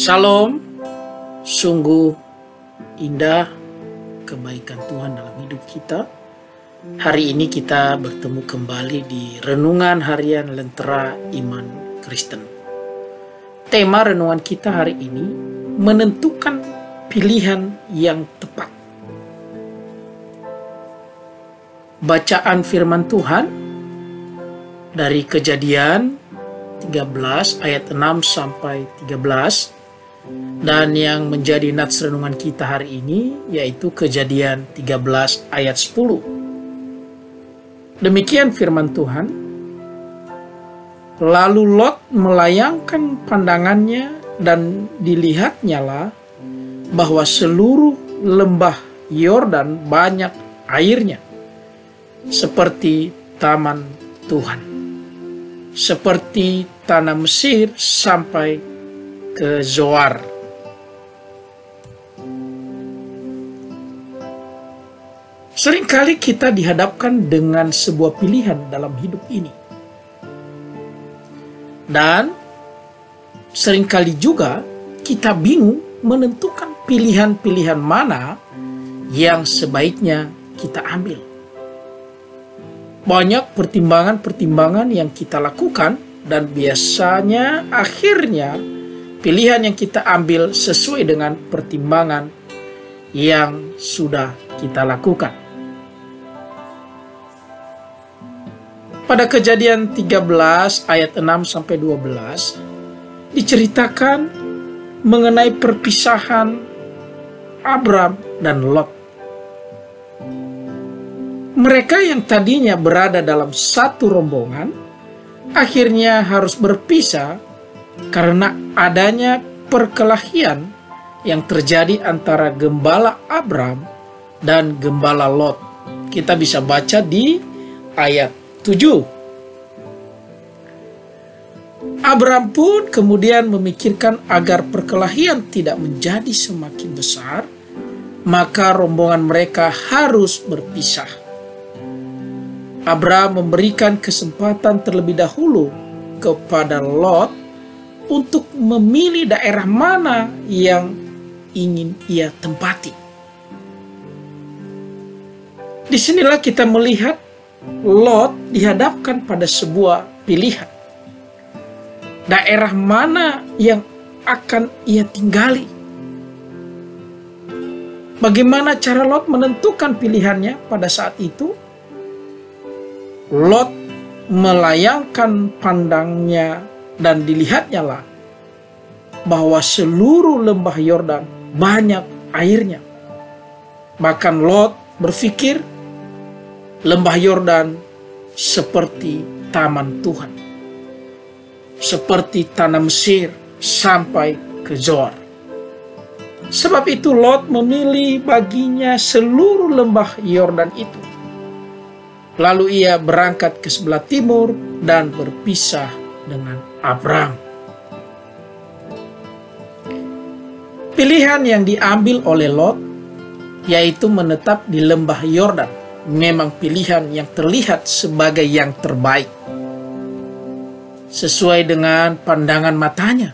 Shalom, sungguh indah kebaikan Tuhan dalam hidup kita. Hari ini kita bertemu kembali di Renungan Harian Lentera Iman Kristen. Tema renungan kita hari ini menentukan pilihan yang tepat. Bacaan firman Tuhan dari Kejadian 13 ayat 6 sampai 13. Dan yang menjadi nats renungan kita hari ini yaitu Kejadian 13 ayat 10. Demikian firman Tuhan. Lalu Lot melayangkan pandangannya dan dilihatnyalah bahwa seluruh lembah Yordan banyak airnya, seperti taman Tuhan, seperti tanah Mesir sampai ke Zoar. Seringkali kita dihadapkan dengan sebuah pilihan dalam hidup ini. Dan seringkali juga kita bingung menentukan pilihan-pilihan mana yang sebaiknya kita ambil. Banyak pertimbangan-pertimbangan yang kita lakukan dan biasanya akhirnya pilihan yang kita ambil sesuai dengan pertimbangan yang sudah kita lakukan. Pada Kejadian 13 ayat 6 sampai 12 diceritakan mengenai perpisahan Abram dan Lot. Mereka yang tadinya berada dalam satu rombongan akhirnya harus berpisah karena adanya perkelahian yang terjadi antara gembala Abram dan gembala Lot. Kita bisa baca di ayat 7. Abram pun kemudian memikirkan agar perkelahian tidak menjadi semakin besar, maka rombongan mereka harus berpisah. Abram memberikan kesempatan terlebih dahulu kepada Lot untuk memilih daerah mana yang ingin ia tempati. Disinilah kita melihat Lot dihadapkan pada sebuah pilihan. Daerah mana yang akan ia tinggali? Bagaimana cara Lot menentukan pilihannya pada saat itu? Lot melayangkan pandangnya dan dilihatnyalah bahwa seluruh lembah Yordan banyak airnya. Bahkan Lot berpikir lembah Yordan seperti taman Tuhan, seperti tanah Mesir sampai ke Zoar. Sebab itu Lot memilih baginya seluruh lembah Yordan itu. Lalu ia berangkat ke sebelah timur dan berpisah dengan Abram. Pilihan yang diambil oleh Lot yaitu menetap di lembah Yordan memang pilihan yang terlihat sebagai yang terbaik sesuai dengan pandangan matanya.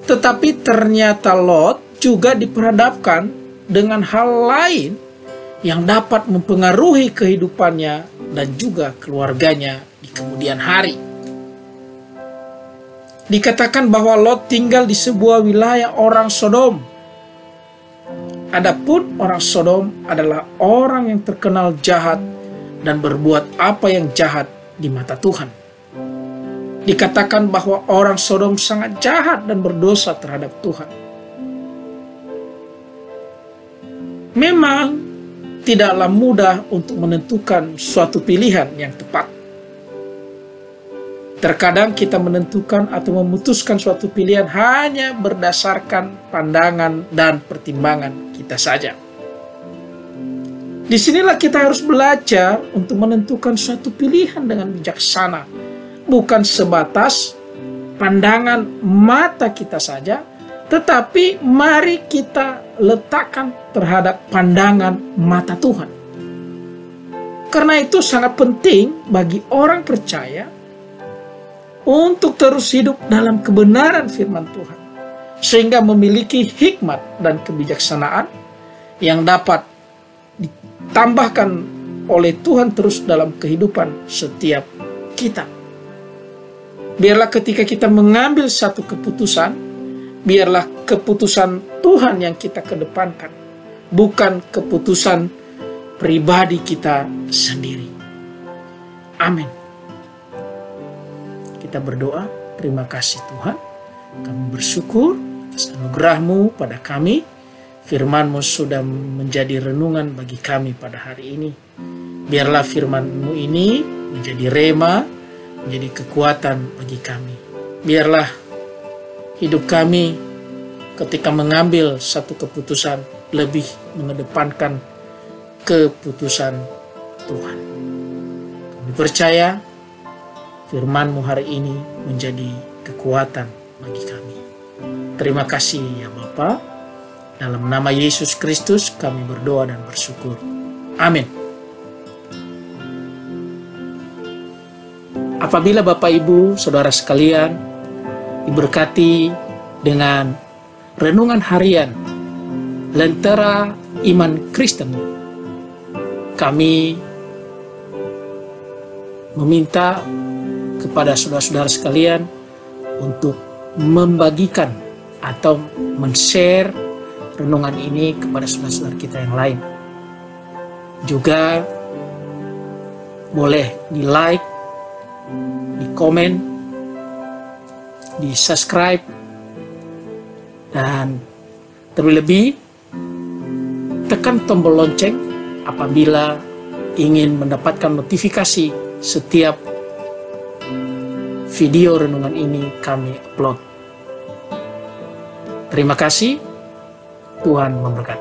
Tetapi ternyata Lot juga diperhadapkan dengan hal lain yang dapat mempengaruhi kehidupannya dan juga keluarganya di kemudian hari. Dikatakan bahwa Lot tinggal di sebuah wilayah orang Sodom. Adapun orang Sodom adalah orang yang terkenal jahat dan berbuat apa yang jahat di mata Tuhan. Dikatakan bahwa orang Sodom sangat jahat dan berdosa terhadap Tuhan. Memang tidaklah mudah untuk menentukan suatu pilihan yang tepat. Terkadang kita menentukan atau memutuskan suatu pilihan hanya berdasarkan pandangan dan pertimbangan kita saja. Disinilah kita harus belajar untuk menentukan suatu pilihan dengan bijaksana, bukan sebatas pandangan mata kita saja, tetapi mari kita letakkan terhadap pandangan mata Tuhan. Karena itu sangat penting bagi orang percaya untuk terus hidup dalam kebenaran firman Tuhan, sehingga memiliki hikmat dan kebijaksanaan yang dapat ditambahkan oleh Tuhan terus dalam kehidupan setiap kita. Biarlah ketika kita mengambil satu keputusan, biarlah keputusan Tuhan yang kita kedepankan, bukan keputusan pribadi kita sendiri. Amin. Kita berdoa. Terima kasih Tuhan, kami bersyukur atas anugerah-Mu pada kami. Firman-Mu sudah menjadi renungan bagi kami pada hari ini. Biarlah firman-Mu ini menjadi rema, menjadi kekuatan bagi kami. Biarlah hidup kami ketika mengambil satu keputusan lebih mengedepankan keputusan Tuhan. Kami percaya firman-Mu hari ini menjadi kekuatan bagi kami. Terima kasih ya Bapa. Dalam nama Yesus Kristus kami berdoa dan bersyukur. Amin. Apabila Bapak Ibu Saudara sekalian diberkati dengan renungan harian Lentera Iman Kristen, kami meminta kepada saudara-saudara sekalian untuk membagikan atau men-share renungan ini kepada saudara-saudara kita yang lain. Juga boleh di like, di komen, di subscribe, dan terlebih tekan tombol lonceng apabila ingin mendapatkan notifikasi setiap video renungan ini kami upload. Terima kasih. Tuhan memberkati.